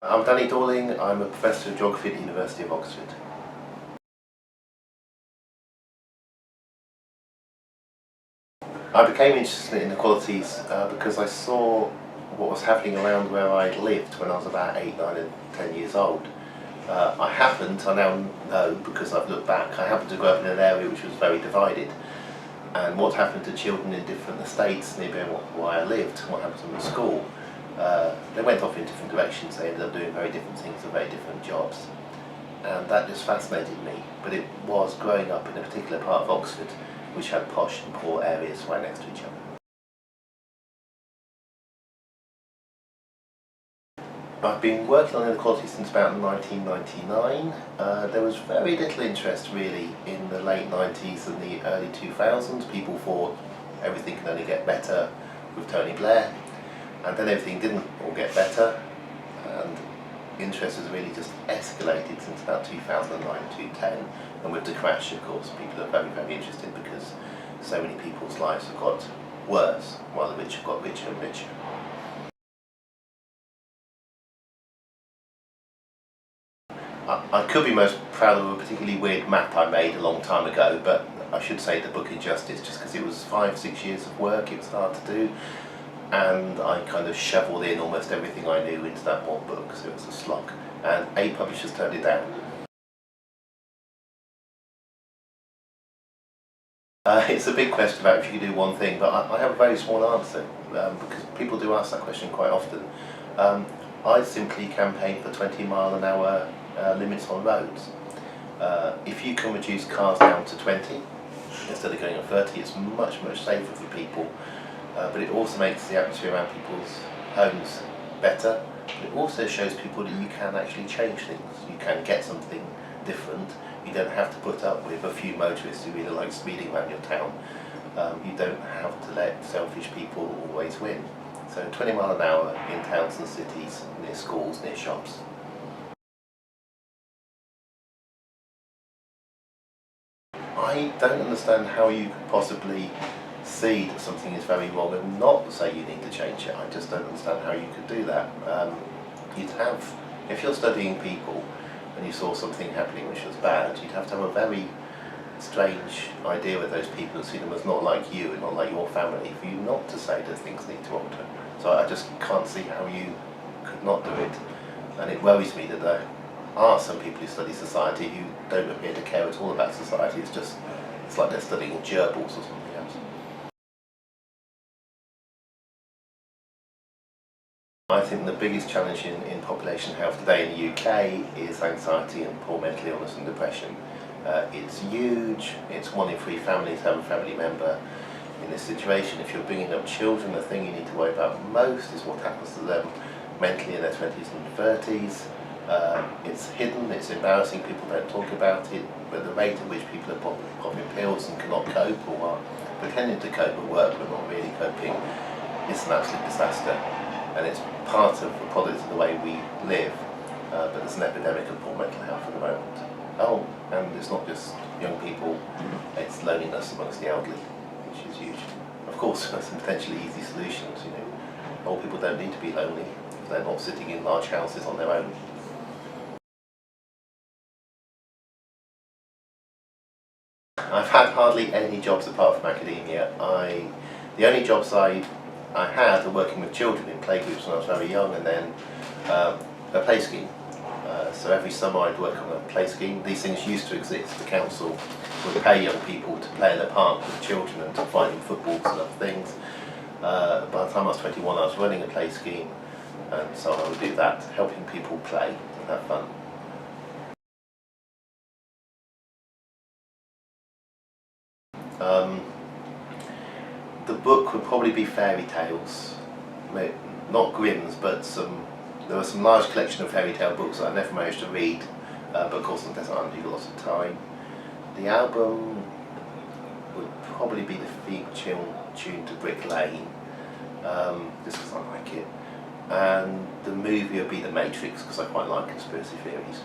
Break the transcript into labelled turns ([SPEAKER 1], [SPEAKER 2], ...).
[SPEAKER 1] I'm Danny Dorling, I'm a Professor of Geography at the University of Oxford. I became interested in inequalities because I saw what was happening around where I lived when I was about 8, 9 and 10 years old. I now know because I've looked back, I happened to grow up in an area which was very divided. And what happened to children in different estates near where I lived, what happened to them at school, they went off in different directions. They ended up doing very different things and very different jobs. And that just fascinated me. But it was growing up in a particular part of Oxford which had posh and poor areas right next to each other. I've been working on inequality since about 1999. There was very little interest really in the late 90s and the early 2000s. People thought everything can only get better with Tony Blair, and then everything didn't all get better, and interest has really just escalated since about 2009, 2010, and with the crash, of course, people are very, very interested because so many people's lives have got worse while the rich have got richer and richer. I could be most proud of a particularly weird map I made a long time ago, but I should say the book Injustice just because it was 5-6 years of work. It was hard to do, and I kind of shoveled in almost everything I knew into that one book, so it was a slog, and 8 publishers turned it down. It's a big question about if you could do one thing, but I have a very small answer because people do ask that question quite often. I simply campaign for 20-mile-an-hour limits on roads. If you can reduce cars down to 20 instead of going at 30, it's much, much safer for people. But it also makes the atmosphere around people's homes better. But it also shows people that you can actually change things. You can get something different. You don't have to put up with a few motorists who really like speeding around your town. You don't have to let selfish people always win. So 20 mile an hour in towns and cities, near schools, near shops. I don't understand how you could possibly see that something is very wrong and not say you need to change it. I just don't understand how you could do that. You'd have, if you're studying people and you saw something happening which was bad, you'd have to have a very strange idea with those people and see them as not like you and not like your family for you not to say that things need to alter. So I just can't see how you could not do it, and it worries me that there are some people who study society who don't appear to care at all about society. It's like they're studying gerbils or something else. I think the biggest challenge in population health today in the UK is anxiety and poor mental illness and depression. It's huge. It's 1 in 3 families have a family member in this situation. If you're bringing up children, the thing you need to worry about most is what happens to them mentally in their 20s and 30s. It's hidden, it's embarrassing, people don't talk about it, but the rate at which people are popping pills and cannot cope or are pretending to cope at work but not really coping is an absolute disaster. And it's part of the product of the way we live, but there's an epidemic of poor mental health at the moment. Oh, and it's not just young people, it's loneliness amongst the elderly, which is huge. Of course, there's some potentially easy solutions. Old people don't need to be lonely if they're not sitting in large houses on their own. I've had hardly any jobs apart from academia. The only jobs I had were working with children in playgroups when I was very young, and then a play scheme. So every summer I'd work on a play scheme. These things used to exist. The council would pay young people to play in the park with children and to find them footballs and other things. By the time I was 21 I was running a play scheme, and so I would do that, helping people play and have fun. The book would probably be fairy tales, not Grimm's, but there was some large collection of fairy tale books that I never managed to read, but of course on Desert Island you've got lots of time. The album would probably be the theme tune to Brick Lane, just because I like it, and the movie would be The Matrix because I quite like conspiracy theories.